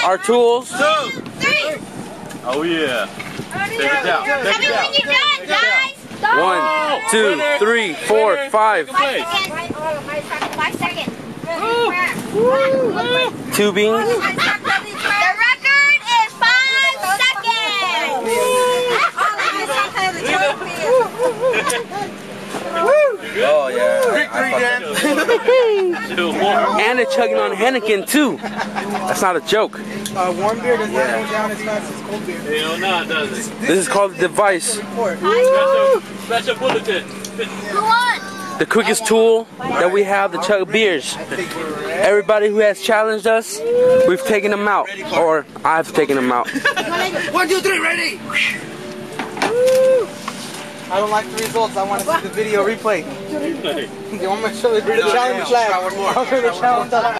our tools. 2, 3. Oh yeah. Take it down. Take it down. You're done, guys. 1, 2, 3, 4, 5. 5 seconds. Tubing. The record is 5 seconds. Oh yeah. Victory dance. And they're chugging on Heineken too. That's not a joke. Warm beer does not go down as fast as cold beer. Hell no, does it? This is called the device. Special bulletin. Who won? The quickest tool that we have to chug beers. Everybody who has challenged us, we've taken them out. Or I've taken them out. 1, 2, 3, ready! I don't like the results. I want to see the video replay. I want to show the challenge flag. I'll show the challenge.